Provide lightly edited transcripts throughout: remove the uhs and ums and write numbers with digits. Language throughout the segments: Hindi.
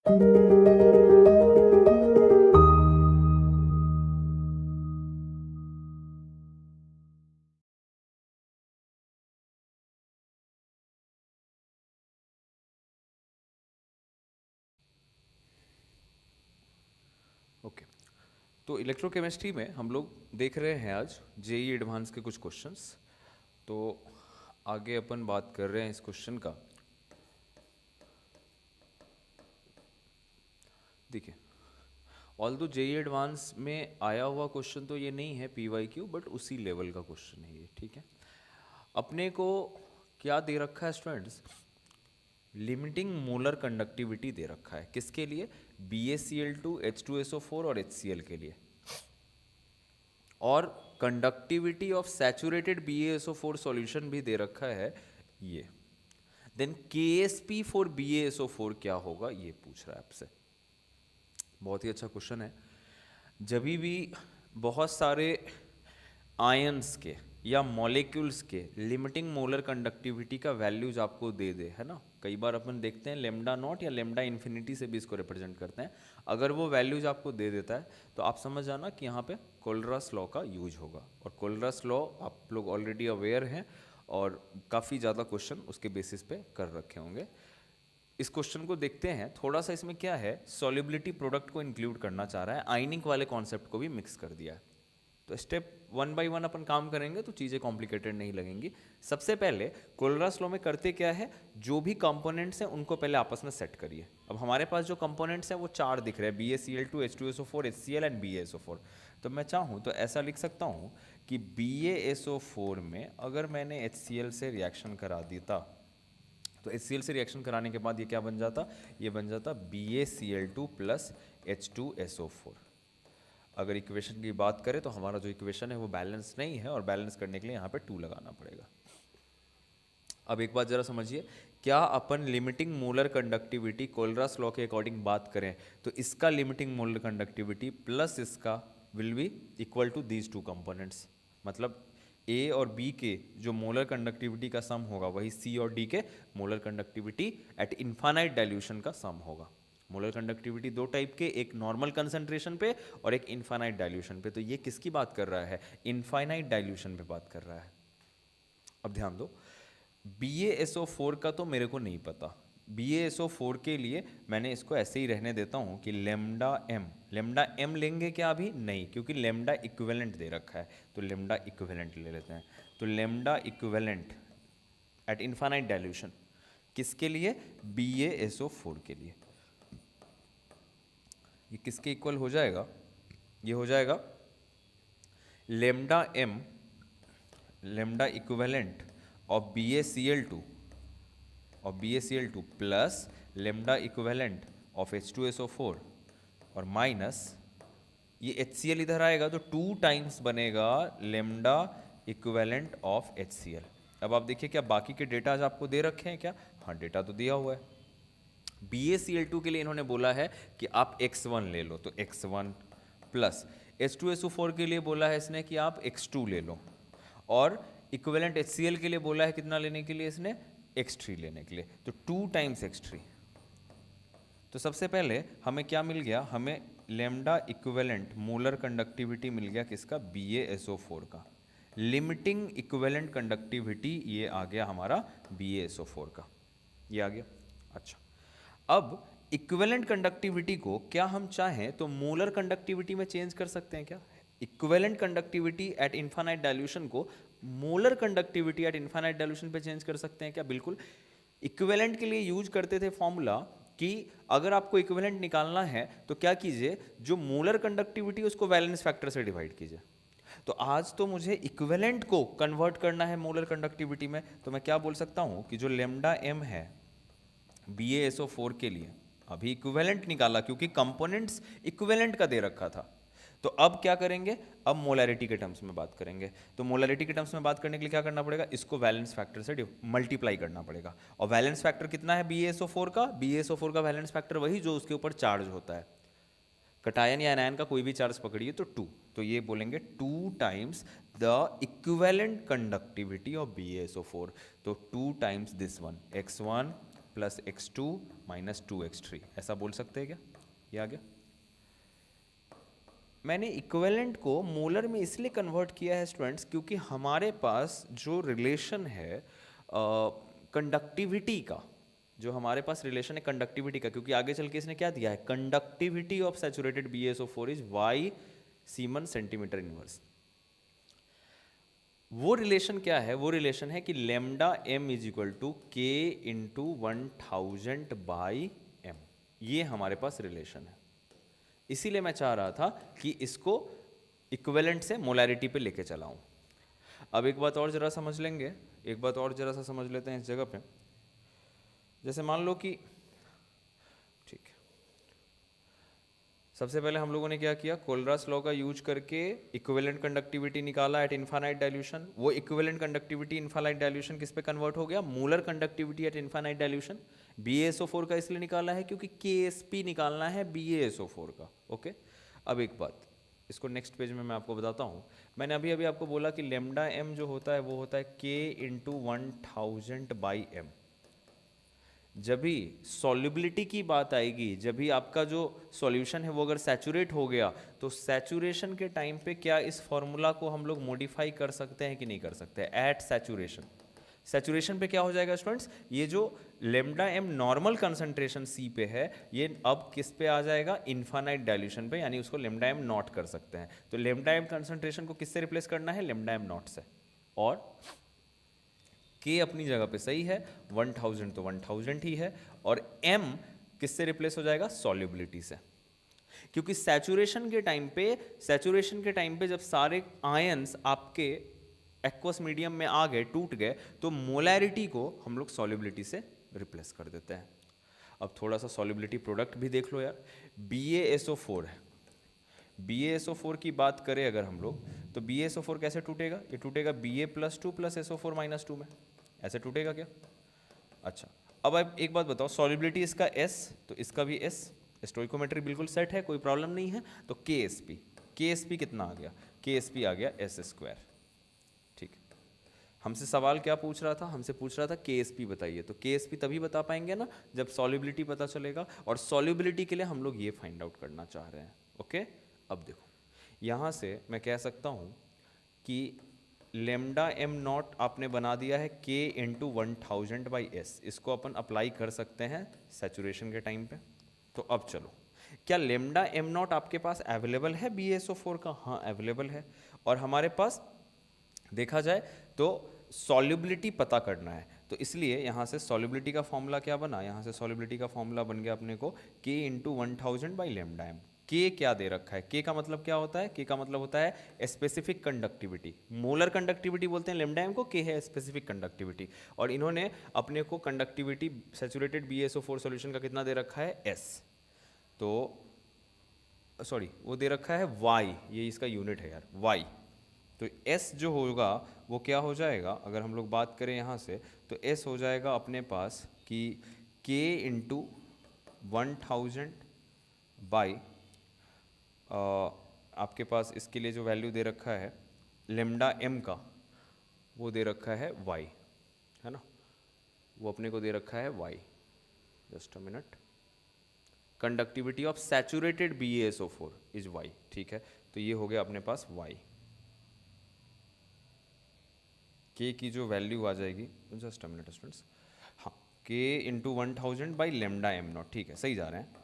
ओके, तो इलेक्ट्रोकेमिस्ट्री में हम लोग देख रहे हैं आज जेई एडवांस के कुछ क्वेश्चंस। तो आगे अपन बात कर रहे हैं इस क्वेश्चन का। देखिए, ऑल्दो जेई एडवांस में आया हुआ क्वेश्चन तो ये नहीं है पीवाईक्यू, बट उसी लेवल का क्वेश्चन है ये, ठीक है। अपने को क्या दे रखा है स्टूडेंट्स? लिमिटिंग मोलर कंडक्टिविटी दे रखा है। किसके लिए? BaCl2, H2SO4 और HCl के लिए। और conductivity of saturated BaSO4 solution भी दे रखा है ये। देन KsP फॉर BaSO4 क्या होगा ये पूछ रहा है आपसे। बहुत ही अच्छा क्वेश्चन है। जब भी बहुत सारे आयंस के या मॉलिक्यूल्स के लिमिटिंग मोलर कंडक्टिविटी का वैल्यूज आपको दे दे, है ना, कई बार अपन देखते हैं लेमडा नॉट या लेमडा इन्फिनिटी से भी इसको रिप्रेजेंट करते हैं। अगर वो वैल्यूज आपको दे देता है तो आप समझ जाना कि यहाँ पे कोलरास लॉ का यूज होगा। और कोलरास लॉ आप लोग ऑलरेडी अवेयर हैं और काफ़ी ज़्यादा क्वेश्चन उसके बेसिस पे कर रखे होंगे। इस क्वेश्चन को देखते हैं थोड़ा सा। इसमें क्या है, सॉल्युबिलिटी प्रोडक्ट को इंक्लूड करना चाह रहा है, आयनिक वाले कॉन्सेप्ट को भी मिक्स कर दिया है। तो स्टेप 1 बाय 1 अपन काम करेंगे तो चीज़ें कॉम्प्लिकेटेड नहीं लगेंगी। सबसे पहले कोलरास लॉ में करते क्या है, जो भी कंपोनेंट्स हैं उनको पहले आपस में सेट करिए। अब हमारे पास जो कंपोनेंट्स हैं वो 4 दिख रहे हैं, BaCl2, H2SO4, HCl and BaSO4। तो मैं चाहूँ तो ऐसा लिख सकता हूँ कि BaSO4 में अगर मैंने HCl से रिएक्शन करा देता तो HCl से रिएक्शन कराने के बाद ये क्या बन जाता, ये बन जाता BaCl2 प्लस H2SO4। अगर इक्वेशन की बात करें तो हमारा जो इक्वेशन है वो बैलेंस नहीं है, और बैलेंस करने के लिए यहाँ पे 2 लगाना पड़ेगा। अब एक बात जरा समझिए, क्या अपन limiting molar conductivity Kohlrausch law के अकॉर्डिंग बात करें तो इसका लिमिटिंग मोलर कंडक्टिविटी प्लस इसका will be equal to these 2 components. मतलब A और B के जो मोलर कंडक्टिविटी का सम होगा वही C और D के molar conductivity at infinite dilution का सम होगा। मोलर कंडक्टिविटी 2 टाइप के, एक नॉर्मल कंसंट्रेशन पे और एक इनफाइनाइट डाइल्यूशन पे। तो ये किसकी बात कर रहा है? इनफाइनाइट डाइल्यूशन पे बात कर रहा है। अब ध्यान दो, BaSO4 का तो मेरे को नहीं पता। BaSO4 के लिए मैंने इसको ऐसे ही रहने देता हूँ कि लेमडा m लेंगे क्या? अभी नहीं, क्योंकि लेमडा इक्विवेलेंट दे रखा है, तो लेमडा इक्विवेलेंट ले लेते हैं। तो lambda equivalent eight infinite dilution किसके लिए? BaSO4 के लिए। ये किसके इक्वल हो जाएगा? ये हो जाएगा lambda equivalent of BaCl2 plus lambda equivalent of H2SO4 और माइनस ये HCl इधर आएगा तो 2 टाइम्स बनेगा लेमडा इक्विवेलेंट ऑफ HCl। अब आप देखिए क्या बाकी के डेटा आज आपको दे रखे हैं क्या? हाँ, डेटा तो दिया हुआ है। BaCl2 के लिए इन्होंने बोला है कि आप x1 ले लो, तो x1 प्लस H2SO4 के लिए बोला है इसने कि आप x2 ले लो, और इक्विवेलेंट HCl के लिए बोला है कितना लेने के लिए इसने? x3 लेने के लिए, तो 2 टाइम्स x3। तो सबसे पहले हमें क्या मिल गया? हमें लेमडा इक्विवेलेंट मोलर कंडक्टिविटी मिल गया किसका? BaSO4 का। लिमिटिंग इक्विवेलेंट कंडक्टिविटी ये आ गया हमारा BaSO4 का, ये आ गया। अच्छा, अब इक्विवेलेंट कंडक्टिविटी को क्या हम चाहें तो मोलर कंडक्टिविटी में चेंज कर सकते हैं क्या? Equivalent conductivity at infinite dilution को molar conductivity at infinite dilution पे चेंज कर सकते हैं क्या? बिल्कुल। इक्विवेलेंट के लिए यूज करते थे फॉर्मूला कि अगर आपको इक्विवेलेंट निकालना है तो क्या कीजिए, जो मोलर कंडक्टिविटी उसको वैलेंस फैक्टर से डिवाइड कीजिए। तो आज तो मुझे इक्विवेलेंट को कन्वर्ट करना है मोलर कंडक्टिविटी में, तो मैं क्या बोल सकता हूं कि जो लेमडा m है BaSO4 के लिए, अभी इक्विवेलेंट निकाला क्योंकि कंपोनेंट्स इक्विवेलेंट का दे रखा था। तो अब क्या करेंगे? अब मोलैरिटी के टर्म्स में बात करेंगे। तो मोलैरिटी के टर्म्स में बात करने के लिए क्या करना पड़ेगा? इसको वैलेंस फैक्टर से मल्टीप्लाई करना पड़ेगा। और वैलेंस फैक्टर कितना है BaSO4 का? BaSO4 का वैलेंस फैक्टर वही जो उसके ऊपर चार्ज होता है। कटायन या एनायन का कोई भी चार्ज पकड़िए तो 2, तो ये बोलेंगे 2 times the equivalent conductivity of BaSO4, तो 2 times this one, x1 plus x2 minus 2x3, ऐसा बोल सकते हैं क्या? ये आ गया। मैंने इक्विवेलेंट को मोलर में इसलिए कन्वर्ट किया है स्टूडेंट्स, क्योंकि हमारे पास जो रिलेशन है कंडक्टिविटी का, जो हमारे पास रिलेशन है कंडक्टिविटी का, क्योंकि आगे चल के इसने क्या दिया है, conductivity of saturated BaSO4 is y siemens centimetre inverse. वो रिलेशन क्या है? वो रिलेशन है कि lambda m is equal to k into 1000 by m, ये हमारे पास रिलेशन है। इसीलिए मैं चाह रहा था कि इसको इक्विवेलेंट से मोलैरिटी पे लेके चलाऊं। अब एक बात और जरा समझ लेंगे, एक बात और जरा सा समझ लेते हैं इस जगह पे। जैसे मान लो कि, ठीक है, सबसे पहले हम लोगों ने क्या किया, कोलरास लॉ का यूज करके इक्विवेलेंट कंडक्टिविटी निकाला एट इनफाइनाइट डाइल्यूशन। वो इक्विवेलेंट कंडक्टिविटी इनफाइनाइट डाइल्यूशन किस पे कन्वर्ट हो गया? Molar conductivity at infinite dilution. BaSO4 का इसलिए निकाला है क्योंकि KSP निकालना है BaSO4 का। ओके, अब एक बात, इसको नेक्स्ट पेज में मैं आपको बताता हूँ। मैंने अभी अभी आपको बोला कि लेमडा m जो होता है वो होता है k इंटू 1000 बाई m। जब भी सॉल्युबिलिटी की बात आएगी, जब भी आपका जो सॉल्यूशन है वो अगर सैचुरेट हो गया, तो सैचुरेशन के टाइम पे क्या इस फॉर्मूला को हम लोग मॉडिफाई कर सकते हैं कि नहीं कर सकते? एट सैचुरेशन, सैचुरेशन पे क्या हो जाएगा स्टूडेंट्स, ये जो lambda m normal concentration C पे है, ये अब किस पे आ जाएगा? इनफाइनाइट डाइल्यूशन पे, यानी उसको लेमडा m नॉट कर सकते हैं। तो लेमडा m कंसंट्रेशन को किससे रिप्लेस करना है? लेमडा m नॉट से। और k अपनी जगह पे सही है, 1000 तो 1000 ही है, और m किससे रिप्लेस हो जाएगा? सॉल्युबिलिटी से। क्योंकि सैचुरेशन के टाइम पे जब सारे आयंस आपके एक्वस मीडियम में आ गए, टूट गए, तो मोलैरिटी को हम लोग सॉल्युबिलिटी से रिप्लेस कर देते हैं। अब थोड़ा सा सॉल्युबिलिटी प्रोडक्ट भी देख लो यार। BaSO4 है, BaSO4 की बात करें अगर हम लोग, तो BaSO4 कैसे टूटेगा? ये टूटेगा Ba plus 2 plus SO4 minus 2 में, ऐसे टूटेगा क्या? अच्छा, अब आप एक बात बताओ, सॉल्युबिलिटी इसका S, तो इसका भी S, स्टोइकोमेट्री बिल्कुल सेट है, कोई प्रॉब्लम नहीं है। तो KSP कितना आ गया? KSP आ गया S²। ठीक, हमसे सवाल क्या पूछ रहा था? हमसे पूछ रहा था KSP बताइए। तो KSP तभी बता पाएंगे ना जब सॉल्युबिलिटी पता चलेगा, और सॉल्युबिलिटी के लिए हम लोग ये फाइंड आउट करना चाह रहे हैं। ओके, अब देखो, यहाँ से मैं कह सकता हूँ कि लेमडा m नॉट आपने बना दिया है k इंटू 1000 बाई s, इसको अपन अप्लाई कर सकते हैं सैचुरेशन के टाइम पे। तो अब चलो, क्या लेमडा m नॉट आपके पास अवेलेबल है BaSO4 का? हाँ अवेलेबल है। और हमारे पास देखा जाए तो सॉल्युबिलिटी पता करना है, तो इसलिए यहाँ से सॉल्युबिलिटी का फॉर्मूला क्या बना? यहाँ से सॉल्युबिलिटी का फॉर्मूला बन गया अपने को k into 1000 by lambda m। k क्या दे रखा है? k का मतलब क्या होता है? k का मतलब होता है स्पेसिफिक कंडक्टिविटी। मोलर कंडक्टिविटी बोलते हैं लेमडा m को, k है स्पेसिफिक कंडक्टिविटी। और इन्होंने अपने को कंडक्टिविटी सैचुरेटेड BaSO4 सॉल्यूशन का कितना दे रखा है? s। तो सॉरी, वो दे रखा है y, ये इसका यूनिट है यार, y। तो s जो होगा वो क्या हो जाएगा? अगर हम लोग बात करें यहाँ से, तो s हो जाएगा अपने पास कि k इंटू 1000 बाई, आपके पास इसके लिए जो वैल्यू दे रखा है लेमडा m का, वो दे रखा है y, है ना, वो अपने को दे रखा है y। Just a minute, conductivity of saturated BaSO4 is y। ठीक है, तो ये हो गया अपने पास y। k की जो वैल्यू आ जाएगी, जस्ट अ मिनट स्टूडेंट्स, हाँ, k into 1000 by lambda m not. ठीक है, सही जा रहे हैं।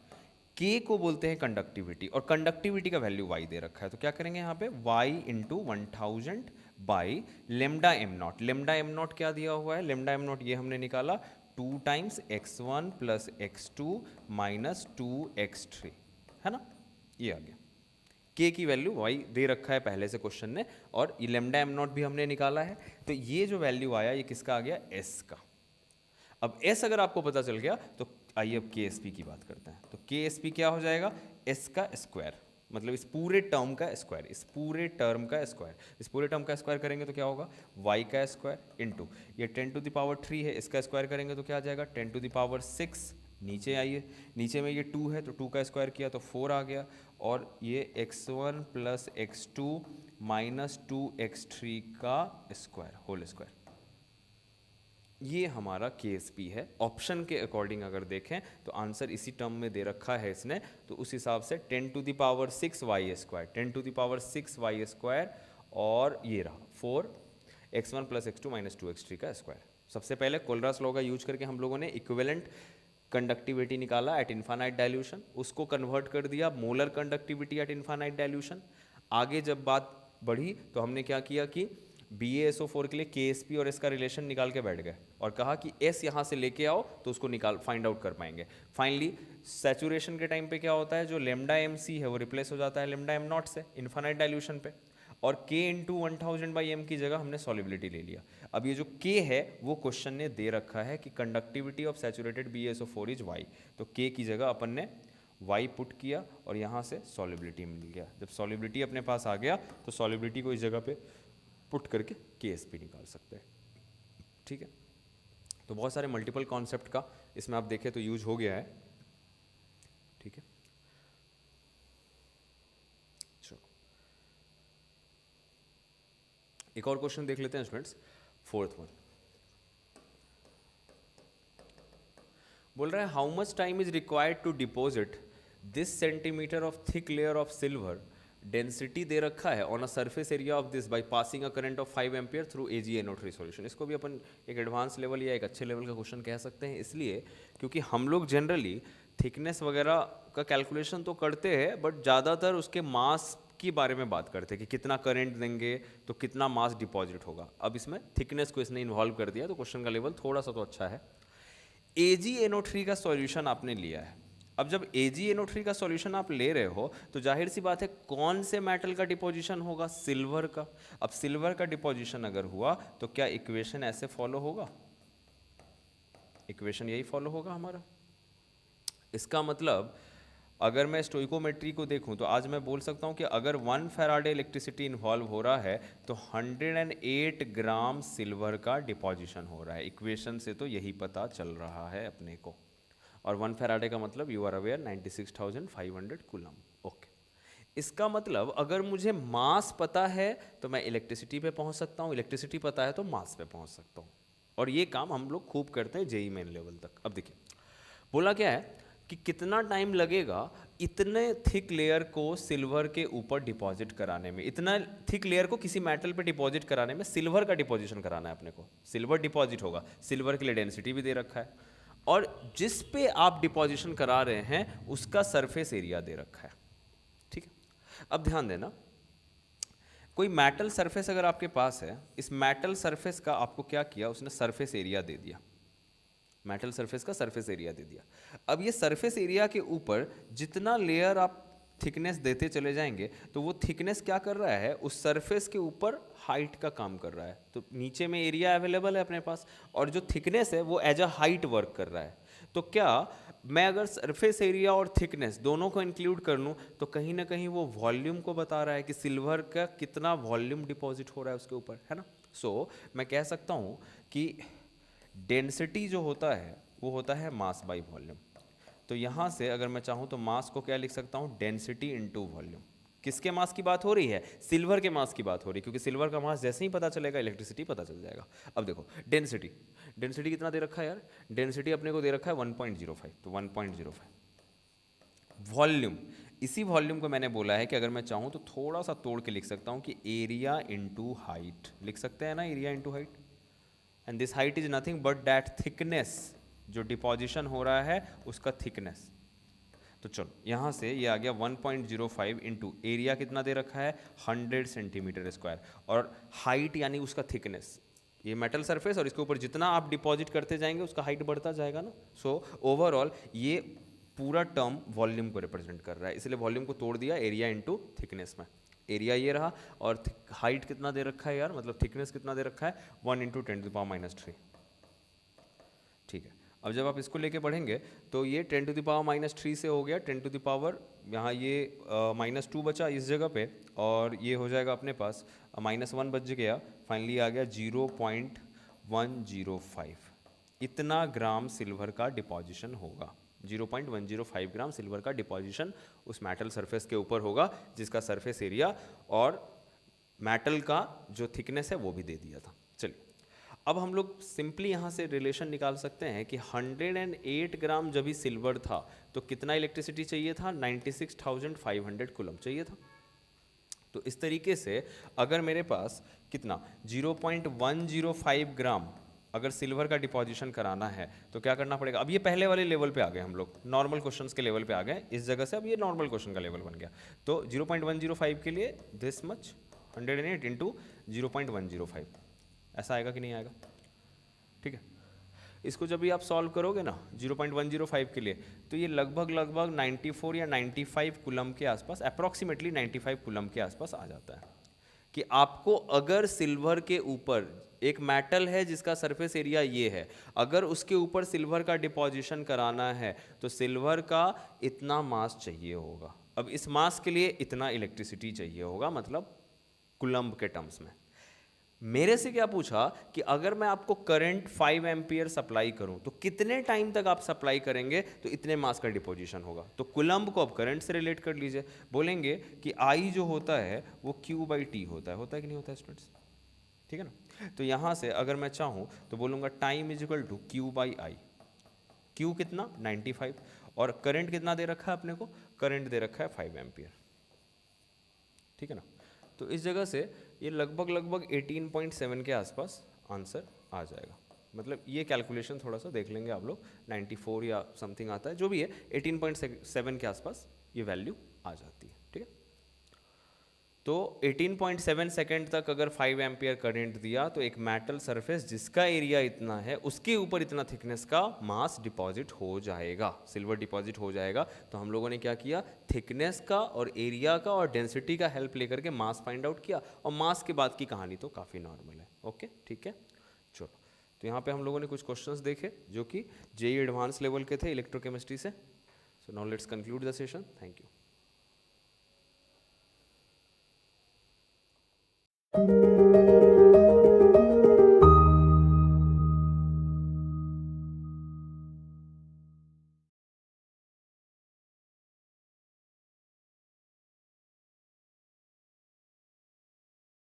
k को बोलते हैं कंडक्टिविटी, और कंडक्टिविटी का वैल्यू y दे रखा है, तो क्या करेंगे यहाँ पे? y into 1000 by lambda m not. Lambda m not क्या दिया हुआ है? लेमडा m नॉट ये हमने निकाला 2 times x1 plus x2 minus 2x3, है ना, ये आ गया। k की वैल्यू y दे रखा है पहले से क्वेश्चन ने, और ये लेमडा m नॉट भी हमने निकाला है, तो ये जो वैल्यू आया ये किसका आ गया? s का। अब s अगर आपको पता चल गया तो आइए अब KSP की बात करते हैं। तो KSP क्या हो जाएगा? s का स्क्वायर, मतलब इस पूरे टर्म का स्क्वायर, इस पूरे टर्म का स्क्वायर, इस पूरे टर्म का स्क्वायर करेंगे तो क्या होगा? y का स्क्वायर इंटू ये 10 टू द पावर 3 है, इसका स्क्वायर करेंगे तो क्या आ जाएगा? 10 टू द पावर 6। नीचे आइए, नीचे में ये 2 है तो 2 का स्क्वायर किया तो 4 आ गया, और ये x1 plus x2 minus 2x3 का स्क्वायर, होल स्क्वायर। ये हमारा KSP है। ऑप्शन के अकॉर्डिंग अगर देखें तो आंसर इसी टर्म में दे रखा है इसने, तो उस हिसाब से 10⁻⁶y², 10⁻⁶y², और ये रहा 4x1 + x2 - 2x3 का स्क्वायर। सबसे पहले कोलरास लॉ का यूज करके हम लोगों ने इक्विवेलेंट कंडक्टिविटी निकाला एट इन्फानाइट डाइल्यूशन, उसको कन्वर्ट कर दिया molar conductivity eight infinite dilution. आगे जब बात बढ़ी तो हमने क्या किया कि BaSO4 के लिए KSP और इसका रिलेशन निकाल के बैठ गए और कहा कि S यहाँ से लेके आओ तो उसको फाइंड आउट कर पाएंगे। फाइनली सैचुरेशन के टाइम पे क्या होता है, जो λmc है वो रिप्लेस हो जाता है λm0 से इन्फानाइट डाइल्यूशन पे, और K × 1000/m की जगह हमने सॉलिबिलिटी ले लिया। अब ये जो K है वो क्वेश्चन ने दे रखा है कि conductivity of saturated BaSO4 is Y, तो K की जगह अपन ने Y पुट किया और यहाँ से सॉलिबिलिटी मिल गया। जब सॉलिबिलिटी अपने पास आ गया तो सॉलिबिलिटी को इस जगह पे पुट करके KSP निकाल सकते हैं। ठीक है, तो बहुत सारे मल्टीपल कॉन्सेप्ट का इसमें आप देखें तो यूज हो गया है। ठीक है, चलो एक और क्वेश्चन देख लेते हैं स्टूडेंट्स, 4th वन। बोल रहा है how much time is required to deposit this centimetre of thick layer of silver, density दे रखा है on a surface area of this by passing a current of 5 ampere through AgNO3 solution. इसको भी अपन एक एडवांस लेवल या एक अच्छे लेवल का क्वेश्चन कह सकते हैं, इसलिए क्योंकि हम लोग जनरली थिकनेस वगैरह का कैलकुलेशन तो करते हैं बट ज़्यादातर उसके मास की बारे में बात करते हैं कि कितना करंट देंगे तो कितना मास डिपॉजिट होगा। अब इसमें थिकनेस को इसने इन्वॉल्व कर दिया तो क्वेश्चन का लेवल थोड़ा सा तो अच्छा है। AgNO3 का सॉल्यूशन आपने लिया है। अब जब AgNO3 का सॉल्यूशन आप ले रहे हो तो जाहिर सी बात है कौन से मेटल का डिपोजिशन होगा, सिल्वर का। अब सिल्वर का डिपोजिशन अगर हुआ तो क्या इक्वेशन ऐसे फॉलो होगा, इक्वेशन यही फॉलो होगा हमारा। इसका मतलब अगर मैं स्टोइकोमेट्री को देखूं तो आज मैं बोल सकता हूं कि अगर 1 फैराडे इलेक्ट्रिसिटी इन्वॉल्व हो रहा है तो 108 ग्राम सिल्वर का डिपोजिशन हो रहा है। इक्वेशन से तो यही पता चल रहा है अपने को, और 1 फैराडे का मतलब you are aware 96,500 coulomb. Okay, इसका मतलब अगर मुझे मास पता है तो मैं इलेक्ट्रिसिटी पे पहुंच सकता हूं, इलेक्ट्रिसिटी पता है तो मास पे पहुंच सकता हूं, और ये काम हम लोग खूब करते हैं JEE मेन लेवल तक। अब देखिए बोला क्या है कि कितना टाइम लगेगा इतने थिक लेयर को सिल्वर के ऊपर डिपॉजिट कराने में, इतना थिक लेयर को किसी मेटल पे डिपॉजिट कराने में, सिल्वर का डिपॉजिशन कराना है अपने को। सिल्वर डिपॉजिट होगा, सिल्वर के लिए डेंसिटी भी दे रखा है, और जिस पे आप डिपॉजिशन करा रहे हैं उसका सरफेस एरिया दे रखा है। ठीक है, अब ध्यान देना, कोई मेटल सरफेस अगर आपके पास है, इस मेटल सरफेस का आपको क्या किया, उसने सरफेस एरिया दे दिया, मेटल सरफेस का सरफेस एरिया दे दिया। अब ये सरफेस एरिया के ऊपर जितना लेयर आप थिकनेस देते चले जाएंगे तो वो थिकनेस क्या कर रहा है, उस सरफेस के ऊपर हाइट का काम कर रहा है। तो नीचे में एरिया अवेलेबल है अपने पास और जो थिकनेस है वो एज अ हाइट वर्क कर रहा है। तो क्या मैं अगर सरफेस एरिया और थिकनेस दोनों को इंक्लूड कर लूँ तो कहीं ना कहीं वो वॉल्यूम को बता रहा है कि सिल्वर का कितना वॉल्यूम डिपॉजिट हो रहा है उसके ऊपर, है ना। सो मैं कह सकता हूँ कि डेंसिटी जो होता है वो होता है मास बाई वॉल्यूम। तो यहाँ से अगर मैं चाहूँ तो मास को क्या लिख सकता हूँ, डेंसिटी इनटू वॉल्यूम। किसके मास की बात हो रही है, सिल्वर के मास की बात हो रही है, क्योंकि सिल्वर का मास जैसे ही पता चलेगा इलेक्ट्रिसिटी पता चल जाएगा। अब देखो डेंसिटी, डेंसिटी कितना दे रखा है यार, डेंसिटी अपने को दे रखा है 1.05, तो 1.05। वॉल्यूम, इसी वॉल्यूम को मैंने बोला है कि अगर मैं चाहूँ तो थोड़ा सा तोड़ के लिख सकता हूँ कि एरिया इंटू हाइट, लिख सकते हैं ना, area into height. And this height is nothing but that thickness, जो डिपॉजिशन हो रहा है उसका थिकनेस। तो चलो यहाँ से ये आ गया 1.05 इंटू एरिया कितना दे रखा है 100 सेंटीमीटर स्क्वायर, और हाइट यानी उसका थिकनेस, ये मेटल सरफेस और इसके ऊपर जितना आप डिपॉजिट करते जाएंगे उसका हाइट बढ़ता जाएगा ना। सो ओवरऑल ये पूरा टर्म वॉल्यूम को रिप्रेजेंट कर रहा है, इसलिए वॉल्यूम को तोड़ दिया एरिया इंटू थिकनेस में। एरिया ये रहा और हाइट कितना दे रखा है यार, मतलब थिकनेस कितना दे रखा है 1 × 10⁻³ ठीक है। अब जब आप इसको लेके बढ़ेंगे तो ये 10⁻³ से हो गया 10⁻, यहाँ ये -2 बचा इस जगह पे, और ये हो जाएगा अपने पास -1 बच गया, फाइनली आ गया 0.105। इतना ग्राम सिल्वर का डिपॉजिशन होगा, 0.105 ग्राम सिल्वर का डिपॉजिशन उस मेटल सरफेस के ऊपर होगा, जिसका सरफेस एरिया और मेटल का जो थिकनेस है वो भी दे दिया था। चलिए अब हम लोग सिंपली यहाँ से रिलेशन निकाल सकते हैं कि 108 ग्राम जब भी सिल्वर था तो कितना इलेक्ट्रिसिटी चाहिए था, 96,500 कूलम चाहिए था। तो इस तरीके से अगर मेरे पास कितना 0.105 ग्राम अगर सिल्वर का डिपॉजिशन कराना है तो क्या करना पड़ेगा। अब ये पहले वाले लेवल पे आ गए, हम लोग नॉर्मल क्वेश्चंस के लेवल पे आ गए, इस जगह से अब ये नॉर्मल क्वेश्चन का लेवल बन गया। तो 0.105 के लिए दिस मच 108 इंटू 0.105 ऐसा आएगा कि नहीं आएगा, ठीक है। इसको जब भी आप सॉल्व करोगे ना 0.105 के लिए तो ये लगभग 94 या 95 कूलम के आसपास, अप्रॉक्सीमेटली 95 कूलम के आसपास आ जाता है। कि आपको अगर सिल्वर के ऊपर एक मेटल है जिसका सरफेस एरिया ये है, अगर उसके ऊपर सिल्वर का डिपॉजिशन कराना है तो सिल्वर का इतना मास चाहिए होगा। अब इस मास के लिए इतना इलेक्ट्रिसिटी चाहिए होगा, मतलब कूलम्ब के टर्म्स में। मेरे से क्या पूछा कि अगर मैं आपको करंट 5 एम्पियर सप्लाई करूं तो कितने टाइम तक आप सप्लाई करेंगे तो इतने मास का डिपोजिशन होगा। तो कूलम्ब को आप करंट से रिलेट कर लीजिए, बोलेंगे कि आई जो होता है वो Q/T होता है कि नहीं होता है स्टूडेंट्स, ठीक है ना। तो यहां से अगर मैं चाहूं तो बोलूंगा time is equal to Q/I। Q कितना 95 और करंट कितना दे रखा है अपने को, करंट दे रखा है 5 एम्पियर, ठीक है ना। तो इस जगह से ये लगभग 18.7 के आसपास आंसर आ जाएगा। मतलब ये कैलकुलेशन थोड़ा सा देख लेंगे आप लोग, 94 या समथिंग आता है, जो भी है 18.7 के आसपास ये वैल्यू आ जाती है, ठीक है। तो 18.7 सेकेंड तक अगर 5 एम्पियर करंट दिया तो एक मेटल सरफेस जिसका एरिया इतना है उसके ऊपर इतना थिकनेस का मास डिपॉजिट हो जाएगा, सिल्वर डिपॉजिट हो जाएगा। तो हम लोगों ने क्या किया, थिकनेस का और एरिया का और डेंसिटी का हेल्प लेकर के मास फाइंड आउट किया, और मास के बाद की कहानी तो काफ़ी नॉर्मल है। ओके, ठीक है, चलो। तो यहाँ पे हम लोगों ने कुछ क्वेश्चंस देखे जो कि जेईई एडवांस लेवल के थे इलेक्ट्रोकेमिस्ट्री से। So now let's conclude the session, thank you.